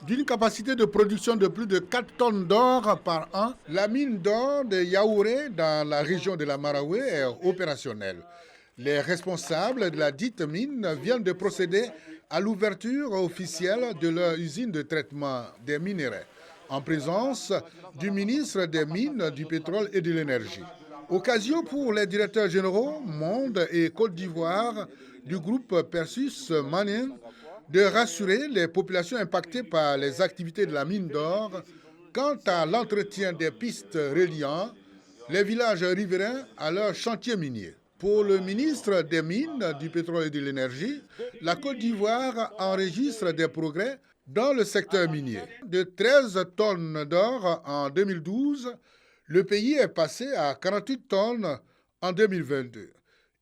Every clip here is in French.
D'une capacité de production de plus de 4 tonnes d'or par an, la mine d'or de Yaouré dans la région de la Maraoué est opérationnelle. Les responsables de la dite mine viennent de procéder à l'ouverture officielle de leur usine de traitement des minerais, en présence du ministre des Mines, du Pétrole et de l'Énergie. Occasion pour les directeurs généraux Monde et Côte d'Ivoire du groupe Perseus Mining de rassurer les populations impactées par les activités de la mine d'or quant à l'entretien des pistes reliant les villages riverains à leurs chantiers miniers. Pour le ministre des Mines, du Pétrole et de l'Énergie, la Côte d'Ivoire enregistre des progrès dans le secteur minier. De 13 tonnes d'or en 2012, le pays est passé à 48 tonnes en 2022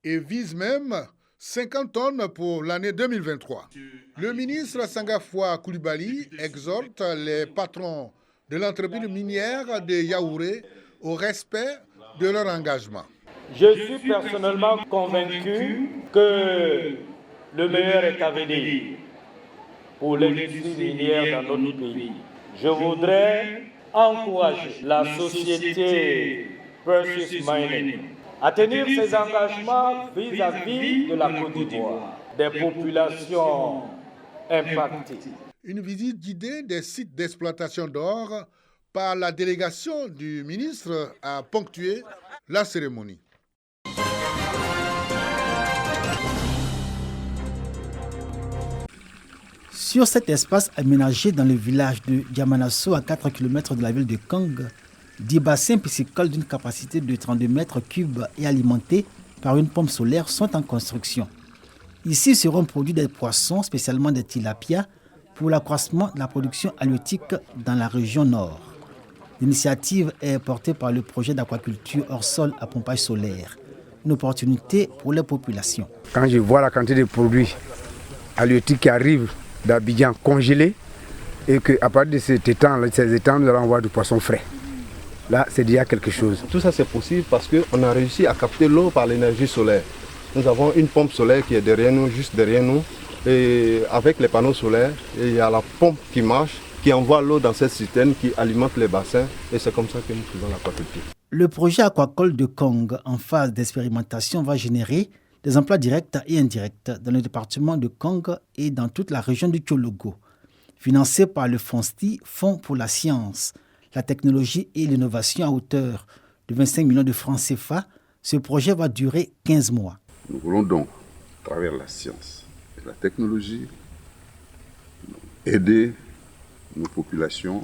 et vise même 50 tonnes pour l'année 2023. Le ministre Sangafoua Coulibaly exhorte les patrons de l'entreprise minière de Yaouré au respect de leur engagement. Je suis personnellement convaincu que le meilleur est à venir pour l'industrie minière dans notre pays. Je voudrais encourager la société Perseus Mining à tenir ses engagements vis-à-vis de la Côte d'Ivoire, des populations impactées. Une visite guidée des sites d'exploitation d'or par la délégation du ministre a ponctué la cérémonie. Sur cet espace aménagé dans le village de Diamanasso, à 4 km de la ville de Kong, 10 bassins piscicoles d'une capacité de 32 mètres cubes et alimentés par une pompe solaire sont en construction. Ici seront produits des poissons, spécialement des tilapias, pour l'accroissement de la production halieutique dans la région nord. L'initiative est portée par le projet d'aquaculture hors sol à pompage solaire, une opportunité pour les populations. Quand je vois la quantité de produits halieutiques qui arrivent d'Abidjan congelés et qu'à partir de ces étangs, nous allons avoir du poisson frais. Là, c'est déjà quelque chose. Tout ça, c'est possible parce qu'on a réussi à capter l'eau par l'énergie solaire. Nous avons une pompe solaire qui est derrière nous, juste derrière nous. Et avec les panneaux solaires, il y a la pompe qui marche, qui envoie l'eau dans cette citerne qui alimente les bassins. Et c'est comme ça que nous faisons l'aquaculture. Le projet aquacole de Kong, en phase d'expérimentation, va générer des emplois directs et indirects dans le département de Kong et dans toute la région du Tchologo. Financé par le FONSTI, Fonds pour la science, la technologie et l'innovation à hauteur de 25 millions de francs CFA, ce projet va durer 15 mois. Nous voulons donc, à travers la science et la technologie, aider nos populations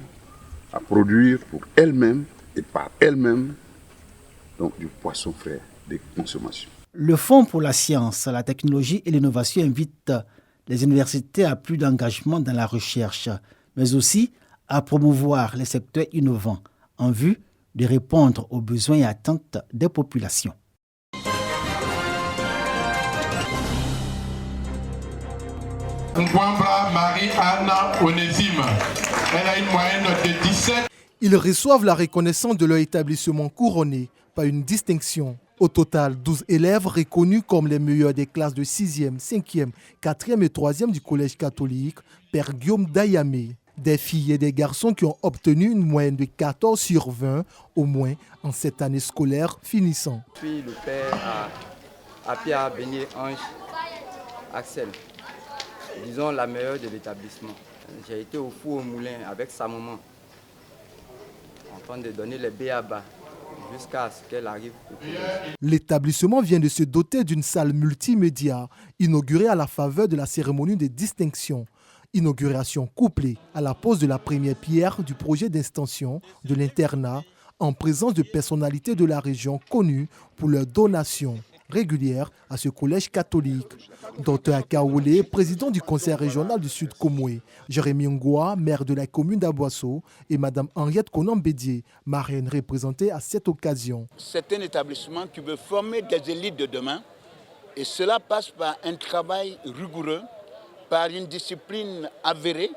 à produire pour elles-mêmes et par elles-mêmes donc du poisson frais de consommation. Le Fonds pour la science, la technologie et l'innovation invite les universités à plus d'engagement dans la recherche, mais aussi à promouvoir les secteurs innovants en vue de répondre aux besoins et attentes des populations. Marie-Anna Onésime. Elle a une moyenne de 17. Ils reçoivent la reconnaissance de leur établissement couronné par une distinction. Au total, 12 élèves reconnus comme les meilleurs des classes de 6e, 5e, 4e et 3e du collège catholique Père Guillaume Dayamé. Des filles et des garçons qui ont obtenu une moyenne de 14 sur 20 au moins en cette année scolaire finissant. Je suis le père à Pierre Bénier Ange Axel, disons la meilleure de l'établissement. J'ai été au four au moulin avec sa maman en train de donner les b.a.-ba jusqu'à ce qu'elle arrive au collège. L'établissement vient de se doter d'une salle multimédia inaugurée à la faveur de la cérémonie de distinction. Inauguration couplée à la pose de la première pierre du projet d'extension de l'internat en présence de personnalités de la région connues pour leur donation régulière à ce collège catholique. Dr Akaoulé, président du conseil régional du Sud Komoué, Jérémy Ngoa, maire de la commune d'Aboisseau et Mme Henriette Konan-Bédier, marraine représentée à cette occasion. C'est un établissement qui veut former des élites de demain et cela passe par un travail rigoureux, par une discipline avérée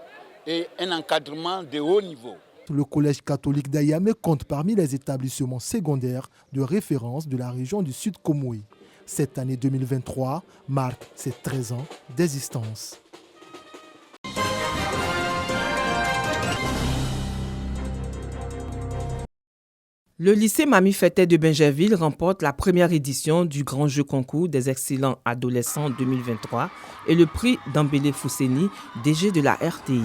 et un encadrement de haut niveau. Le collège catholique d'Ayamé compte parmi les établissements secondaires de référence de la région du Sud Komoué. Cette année 2023 marque ses 13 ans d'existence. Le lycée Mami Fetteh de Bingerville remporte la première édition du Grand Jeu Concours des excellents adolescents 2023 et le prix Dambélé Fousseni, DG de la RTI.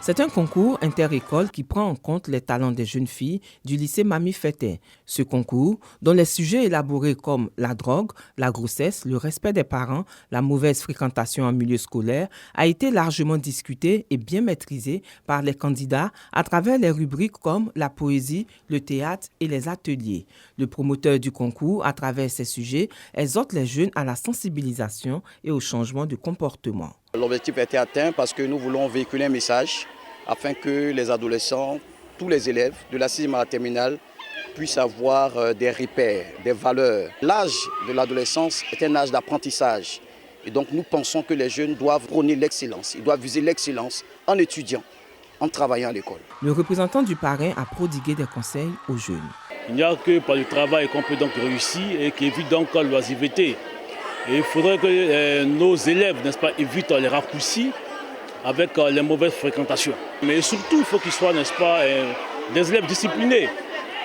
C'est un concours inter-école qui prend en compte les talents des jeunes filles du lycée Mami Fetteh. Ce concours, dont les sujets élaborés comme la drogue, la grossesse, le respect des parents, la mauvaise fréquentation en milieu scolaire, a été largement discuté et bien maîtrisé par les candidats à travers les rubriques comme la poésie, le théâtre et les ateliers. Le promoteur du concours, à travers ces sujets, exhorte les jeunes à la sensibilisation et au changement de comportement. L'objectif a été atteint parce que nous voulons véhiculer un message afin que les adolescents, tous les élèves de la 6e à la terminale puissent avoir des repères, des valeurs. L'âge de l'adolescence est un âge d'apprentissage et donc nous pensons que les jeunes doivent prôner l'excellence, ils doivent viser l'excellence en étudiant, en travaillant à l'école. Le représentant du parrain a prodigué des conseils aux jeunes. Il n'y a que par le travail qu'on peut donc réussir et qui évite donc l'oisiveté. Et il faudrait que nos élèves, n'est-ce pas, évitent les raccourcis avec les mauvaises fréquentations. Mais surtout, il faut qu'ils soient, n'est-ce pas, des élèves disciplinés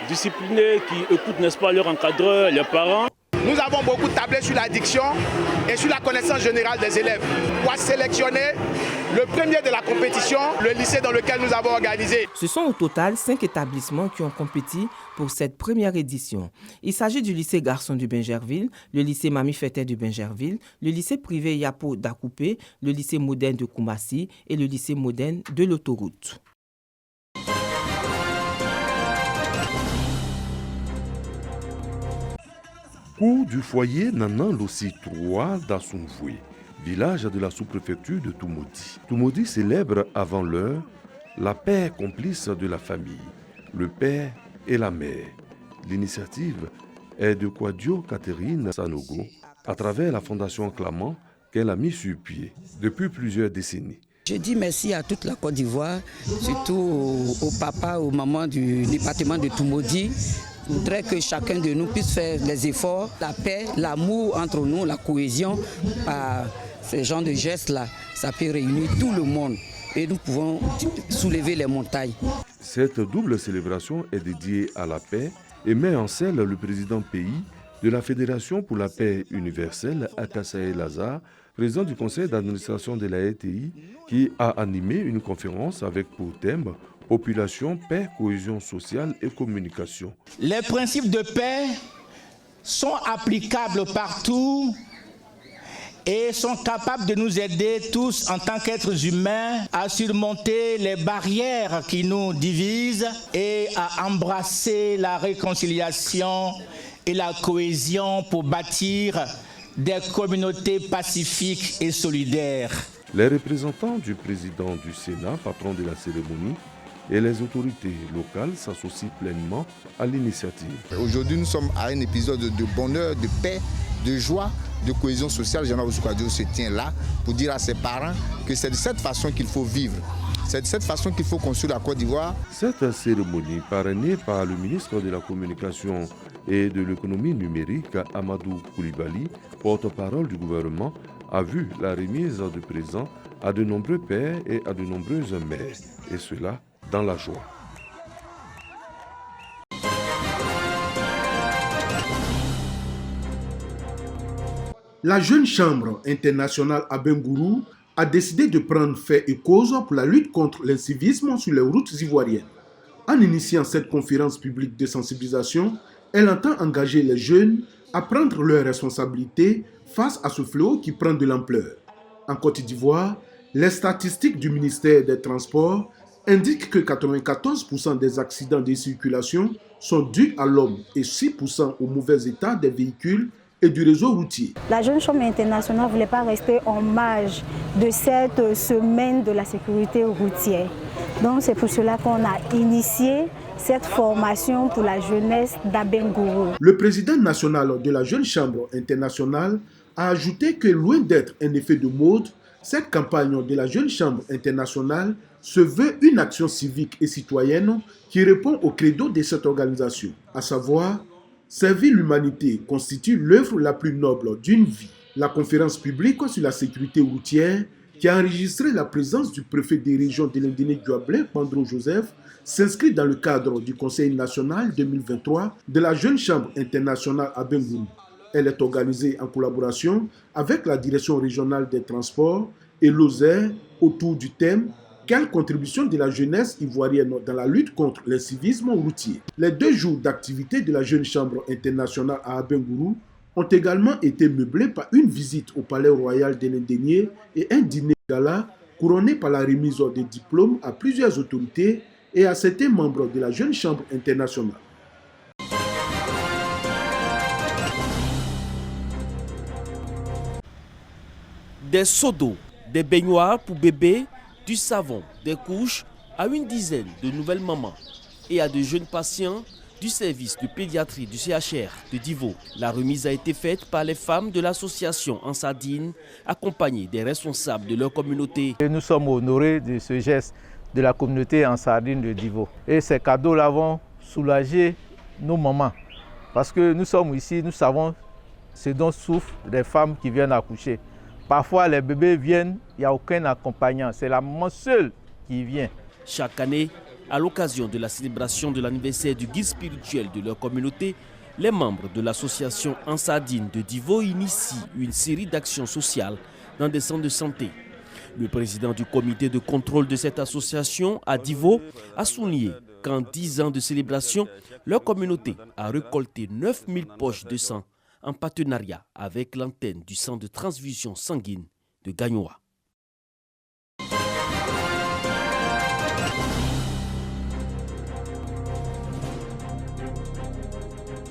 qui écoutent, n'est-ce pas, leur encadreur, leurs parents. Nous avons beaucoup tablé sur l'addiction et sur la connaissance générale des élèves. Pour sélectionner le premier de la compétition, le lycée dans lequel nous avons organisé. Ce sont au total 5 établissements qui ont compéti pour cette première édition. Il s'agit du lycée Garçon de Bingerville, le lycée Mami Fetteh de Bingerville, le lycée privé Yapo d'Akoupé, le lycée moderne de Koumassi et le lycée moderne de l'autoroute. Cours du foyer Nanan Lossi 3 d'Assoumvoué, village de la sous-préfecture de Toumoudi. Toumoudi célèbre avant l'heure la paix complice de la famille, le père et la mère. L'initiative est de Kwadio Catherine Sanogo à travers la fondation Clamant qu'elle a mis sur pied depuis plusieurs décennies. Je dis merci à toute la Côte d'Ivoire, surtout au papa, aux mamans du département de Toumoudi. Je voudrais que chacun de nous puisse faire les efforts, la paix, l'amour entre nous, la cohésion. Par ces genres de gestes-là, ça peut réunir tout le monde et nous pouvons soulever les montagnes. Cette double célébration est dédiée à la paix et met en scène le président pays de la Fédération pour la paix universelle, Akasaye Lazare, président du conseil d'administration de la RTI, qui a animé une conférence avec pour thème Population, paix, cohésion sociale et communication. Les principes de paix sont applicables partout et sont capables de nous aider tous en tant qu'êtres humains à surmonter les barrières qui nous divisent et à embrasser la réconciliation et la cohésion pour bâtir des communautés pacifiques et solidaires. Les représentants du président du Sénat, patron de la cérémonie, et les autorités locales s'associent pleinement à l'initiative. Aujourd'hui, nous sommes à un épisode de bonheur, de paix, de joie, de cohésion sociale. Jean Kwadio se tient là pour dire à ses parents que c'est de cette façon qu'il faut vivre. C'est de cette façon qu'il faut construire la Côte d'Ivoire. Cette cérémonie, parrainée par le ministre de la Communication et de l'Économie numérique, Amadou Koulibaly, porte-parole du gouvernement, a vu la remise de présents à de nombreux pères et à de nombreuses mères, et cela dans la joie. La jeune chambre internationale à Bengourou a décidé de prendre fait et cause pour la lutte contre l'incivisme sur les routes ivoiriennes. En initiant cette conférence publique de sensibilisation, elle entend engager les jeunes à prendre leurs responsabilités face à ce fléau qui prend de l'ampleur. En Côte d'Ivoire, les statistiques du ministère des Transports indiquent que 94% des accidents de circulation sont dus à l'homme et 6% au mauvais état des véhicules et du réseau routier. La Jeune Chambre internationale ne voulait pas rester en marge de cette semaine de la sécurité routière. Donc c'est pour cela qu'on a initié cette formation pour la jeunesse d'Abengourou. Le président national de la Jeune Chambre internationale a ajouté que loin d'être un effet de mode, cette campagne de la Jeune Chambre internationale se veut une action civique et citoyenne qui répond au credo de cette organisation, à savoir servir l'humanité constitue l'œuvre la plus noble d'une vie. La conférence publique sur la sécurité routière, qui a enregistré la présence du préfet des régions de l'Indéné Douablé, Pandro Joseph, s'inscrit dans le cadre du Conseil national 2023 de la Jeune Chambre internationale à Bengourou. Elle est organisée en collaboration avec la Direction régionale des transports et l'OSER autour du thème « Quelle contribution de la jeunesse ivoirienne dans la lutte contre l'incivisme routier ?» Les 2 jours d'activité de la Jeune Chambre internationale à Abengourou ont également été meublés par une visite au Palais Royal de l'Indénié et un dîner gala couronné par la remise des diplômes à plusieurs autorités et à certains membres de la Jeune Chambre internationale. Des seaux d'eau, des baignoires pour bébés, du savon, des couches à une dizaine de nouvelles mamans et à de jeunes patients du service de pédiatrie du CHR de Divo. La remise a été faite par les femmes de l'association Ansardine, accompagnées des responsables de leur communauté. Et nous sommes honorés de ce geste de la communauté Ansardine de Divo. Et ces cadeaux-là vont soulager nos mamans. Parce que nous sommes ici, nous savons ce dont souffrent les femmes qui viennent accoucher. Parfois, les bébés viennent, il n'y a aucun accompagnant. C'est la maman seule qui vient. Chaque année, à l'occasion de la célébration de l'anniversaire du guide spirituel de leur communauté, les membres de l'association Ansardine de Divo initient une série d'actions sociales dans des centres de santé. Le président du comité de contrôle de cette association à Divo a souligné qu'en 10 ans de célébration, leur communauté a récolté 9000 poches de sang en partenariat avec l'antenne du centre de transfusion sanguine de Gagnoa.